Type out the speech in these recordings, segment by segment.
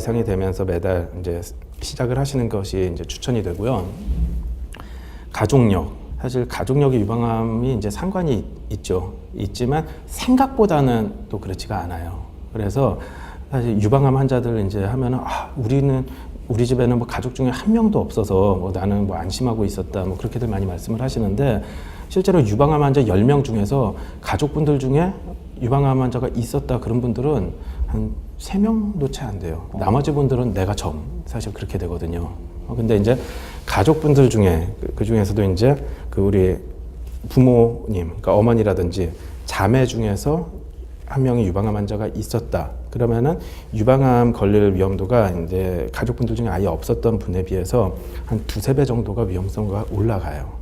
예상이 되면서 매달 이제 시작을 하시는 것이 이제 추천이 되고요. 가족력. 사실 가족력의 유방암이 이제 상관이 있지만 생각보다는 또 그렇지가 않아요. 그래서 사실 유방암 환자들 이제 하면은 우리 집에는 뭐 가족 중에 한 명도 없어서 뭐 나는 뭐 안심하고 있었다 뭐 그렇게들 많이 말씀을 하시는데 실제로 유방암 환자 10명 중에서 가족분들 중에 유방암 환자가 있었다 그런 분들은 한 3명도 채 안 돼요. 나머지 분들은 내가 사실 그렇게 되거든요. 근데 이제 가족분들 중에 그 중에서도 이제 그 우리 부모님, 그러니까 어머니라든지 자매 중에서 한 명이 유방암 환자가 있었다. 그러면은 유방암 걸릴 위험도가 이제 가족분들 중에 아예 없었던 분에 비해서 한 2~3배 정도가 위험성가 올라가요.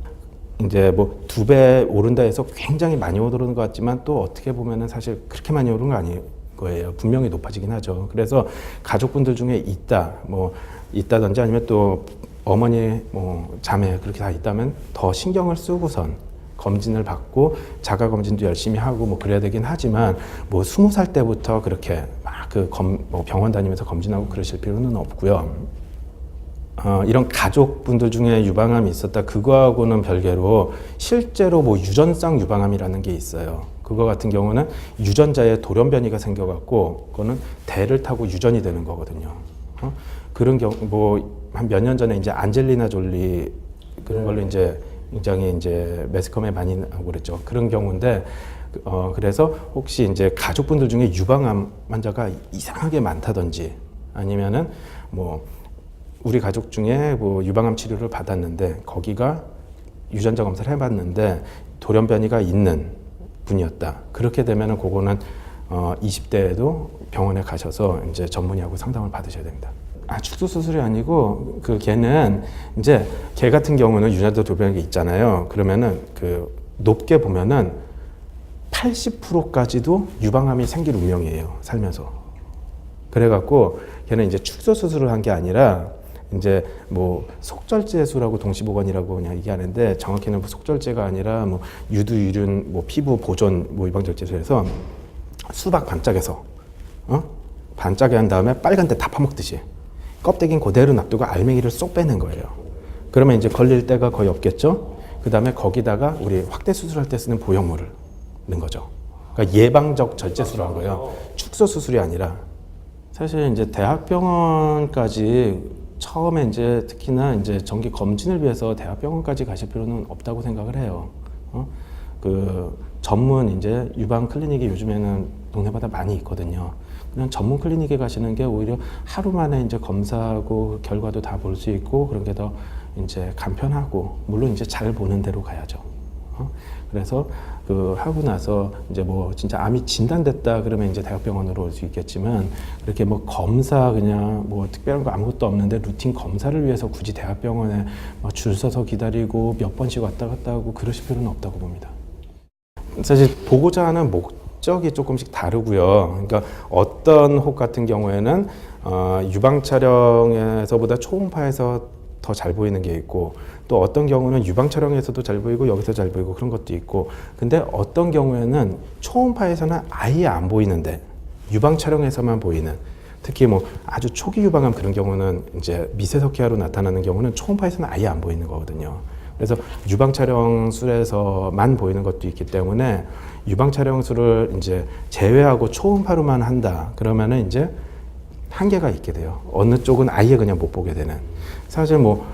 이제 뭐 2배 오른다 해서 굉장히 많이 오르는 것 같지만 또 어떻게 보면은 사실 그렇게 많이 오르는 거 아닐 거예요. 분명히 높아지긴 하죠. 그래서 가족분들 중에 있다든지 아니면 또 어머니, 자매 그렇게 다 있다면 더 신경을 쓰고선 검진을 받고 자가 검진도 열심히 하고 뭐 그래야 되긴 하지만 뭐 20살 때부터 그렇게 막 병원 다니면서 검진하고 그러실 필요는 없고요. 이런 가족분들 중에 유방암이 있었다 그거하고는 별개로 실제로 뭐 유전성 유방암이라는 게 있어요. 그거 같은 경우는 유전자에 돌연변이가 생겨갖고 그거는 대를 타고 유전이 되는 거거든요. 그런 경우 뭐 한 몇 년 전에 이제 안젤리나 졸리 그런 걸로 이제 굉장히 이제 매스컴에 많이 나오고 그랬죠. 그런 경우인데 그래서 혹시 이제 가족분들 중에 유방암 환자가 이상하게 많다든지 아니면은 뭐 우리 가족 중에 뭐 유방암 치료를 받았는데 거기가 유전자 검사를 해봤는데 돌연변이가 있는 분이었다. 그렇게 되면은 그거는 20대에도 병원에 가셔서 이제 전문의하고 상담을 받으셔야 됩니다. 축소 수술이 아니고 걔는 이제 걔 같은 경우는 유전자 돌연변이가 있잖아요. 그러면은 높게 보면은 80%까지도 유방암이 생길 운명이에요. 살면서. 그래갖고 걔는 이제 축소 수술을 한 게 아니라 이제 뭐 속절제수라고 동시보건이라고 그냥 얘기하는데 정확히는 속절제가 아니라 뭐 유두유륜 뭐 피부 보존 뭐 유방절제소에서 수박 반짝에서 반짝에 한 다음에 빨간 데 다 파먹듯이 껍데기는 그대로 놔두고 알맹이를 쏙 빼낸 거예요. 그러면 이제 걸릴 데가 거의 없겠죠. 그 다음에 거기다가 우리 확대 수술할 때 쓰는 보형물을 넣은 거죠. 그러니까 예방적 절제수로 한 거예요. 축소 수술이 아니라. 사실 이제 대학병원까지 처음에 이제 특히나 이제 정기 검진을 위해서 대학병원까지 가실 필요는 없다고 생각을 해요. 전문 이제 유방 클리닉이 요즘에는 동네마다 많이 있거든요. 그냥 전문 클리닉에 가시는 게 오히려 하루 만에 이제 검사하고 결과도 다 볼 수 있고 그런 게 더 이제 간편하고 물론 이제 잘 보는 대로 가야죠. 그래서 하고 나서 이제 뭐 진짜 암이 진단됐다 그러면 이제 대학병원으로 올 수 있겠지만 그렇게 뭐 검사 그냥 뭐 특별한 거 아무것도 없는데 루틴 검사를 위해서 굳이 대학병원에 막 줄 서서 기다리고 몇 번씩 왔다 갔다 하고 그러실 필요는 없다고 봅니다. 사실 보고자 하는 목적이 조금씩 다르고요. 그러니까 어떤 혹 같은 경우에는 유방 촬영에서보다 초음파에서 더 잘 보이는 게 있고 또 어떤 경우는 유방 촬영에서도 잘 보이고 여기서 잘 보이고 그런 것도 있고 근데 어떤 경우에는 초음파에서는 아예 안 보이는데 유방 촬영에서만 보이는 특히 뭐 아주 초기 유방암 그런 경우는 이제 미세석회화로 나타나는 경우는 초음파에서는 아예 안 보이는 거거든요. 그래서 유방 촬영술에서만 보이는 것도 있기 때문에 유방 촬영술을 이제 제외하고 초음파로만 한다 그러면은 이제 한계가 있게 돼요. 어느 쪽은 아예 그냥 못 보게 되는. 사실 뭐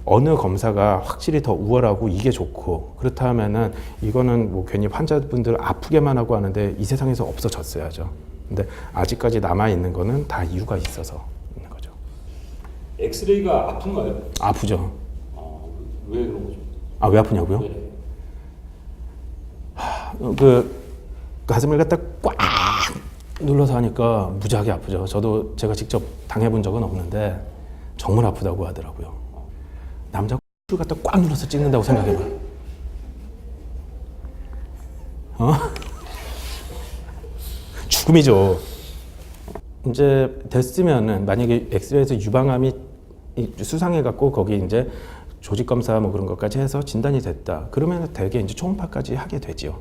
어느 검사가 확실히 더 우월하고 이게 좋고 그렇다 하면은 이거는 뭐 괜히 환자분들 아프게만 하고 하는데 이 세상에서 없어졌어야죠. 근데 아직까지 남아 있는 거는 다 이유가 있어서 있는 거죠. 엑스레이가 아픈가요? 아프죠. 왜 그런 거죠? 왜 아프냐고요? 네. 가슴을 갖다 꽉 눌러서 하니까 무지하게 아프죠. 제가 직접 당해본 적은 없는데 정말 아프다고 하더라고요. 남자 를 갖다 꽉 눌러서 찍는다고 생각해봐. 죽음이죠. 이제 됐으면은 만약에 엑스레이에서 유방암이 수상해갖고 거기 이제 조직 검사 뭐 그런 것까지 해서 진단이 됐다. 그러면 대개 이제 초음파까지 하게 되죠.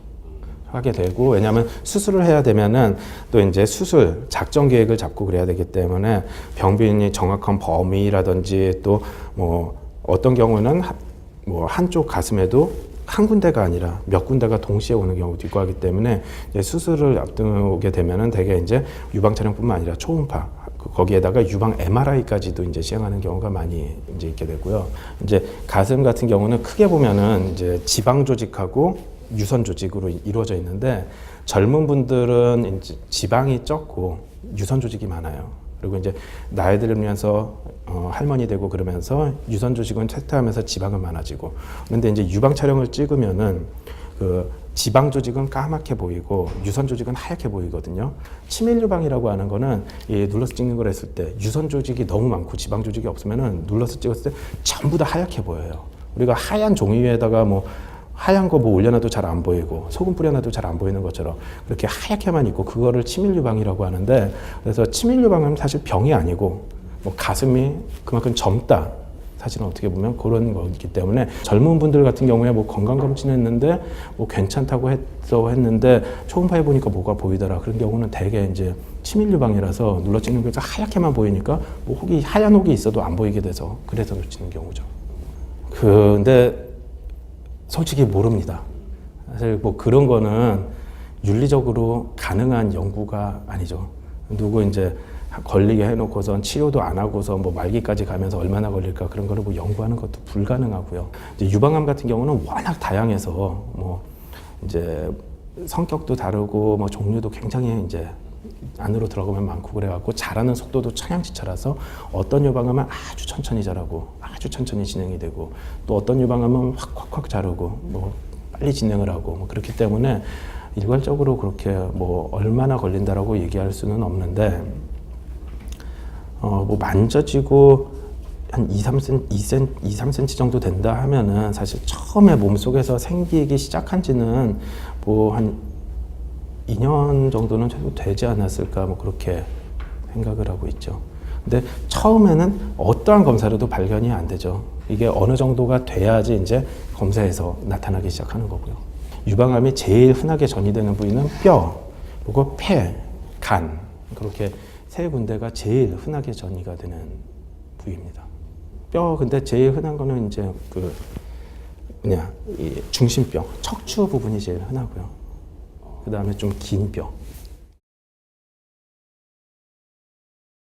하게 되고, 왜냐하면 수술을 해야 되면은 또 이제 수술 작전 계획을 잡고 그래야 되기 때문에 병빈이 정확한 범위라든지 또 뭐 어떤 경우는 뭐 한쪽 가슴에도 한 군데가 아니라 몇 군데가 동시에 오는 경우도 있고 하기 때문에 이제 수술을 앞두게 되면은 대개 이제 유방 촬영뿐만 아니라 초음파 거기에다가 유방 MRI까지도 이제 시행하는 경우가 많이 이제 있게 되고요. 이제 가슴 같은 경우는 크게 보면은 이제 지방 조직하고 유선 조직으로 이루어져 있는데, 젊은 분들은 이제 지방이 적고 유선 조직이 많아요. 그리고 이제 나이 들면서 할머니 되고 그러면서 유선 조직은 쇠퇴하면서 지방은 많아지고, 그런데 이제 유방 촬영을 찍으면은 그 지방 조직은 까맣게 보이고 유선 조직은 하얗게 보이거든요. 치밀 유방이라고 하는 거는 이 눌러서 찍는 걸 했을 때 유선 조직이 너무 많고 지방 조직이 없으면은 눌러서 찍었을 때 전부 다 하얗게 보여요. 우리가 하얀 종이 위에다가 뭐 하얀 거 뭐 올려놔도 잘 안 보이고 소금 뿌려놔도 잘 안 보이는 것처럼 그렇게 하얗게만 있고, 그거를 치밀 유방이라고 하는데, 그래서 치밀 유방은 사실 병이 아니고 뭐 가슴이 그만큼 젊다, 사실은 어떻게 보면 그런 거기 때문에 젊은 분들 같은 경우에 뭐 건강검진했는데 뭐 괜찮다고 했는데 초음파 해보니까 뭐가 보이더라, 그런 경우는 대개 이제 치밀 유방이라서 눌러 찍는 거에서 하얗게만 보이니까 뭐 혹이 하얀 혹이 있어도 안 보이게 돼서 그래서 놓치는 경우죠. 근데 솔직히 모릅니다. 사실 뭐 그런 거는 윤리적으로 가능한 연구가 아니죠. 누구 이제 걸리게 해놓고선 치료도 안 하고서 뭐 말기까지 가면서 얼마나 걸릴까, 그런 거를 뭐 연구하는 것도 불가능하고요. 이제 유방암 같은 경우는 워낙 다양해서 뭐 이제 성격도 다르고 뭐 종류도 굉장히 이제 안으로 들어가면 많고 그래갖고 자라는 속도도 천양지차라서 어떤 유방암은 아주 천천히 자라고 아주 천천히 진행이 되고, 또 어떤 유방암은 확 자르고 뭐 빨리 진행을 하고 뭐 그렇기 때문에 일괄적으로 그렇게 뭐 얼마나 걸린다라고 얘기할 수는 없는데, 뭐 만져지고 한 2-3cm 정도 된다 하면은 사실 처음에 몸속에서 생기기 시작한 지는 뭐 한 2년 정도는 최소 되지 않았을까, 뭐 그렇게 생각을 하고 있죠. 근데 처음에는 어떠한 검사로도 발견이 안 되죠. 이게 어느 정도가 돼야지 이제 검사에서 나타나기 시작하는 거고요. 유방암이 제일 흔하게 전이되는 부위는 뼈, 그리고 폐, 간, 그렇게 세 군데가 제일 흔하게 전이가 되는 부위입니다. 뼈, 근데 제일 흔한 거는 이제 그 이 중심뼈, 척추 부분이 제일 흔하고요. 그 다음에 좀 긴 뼈,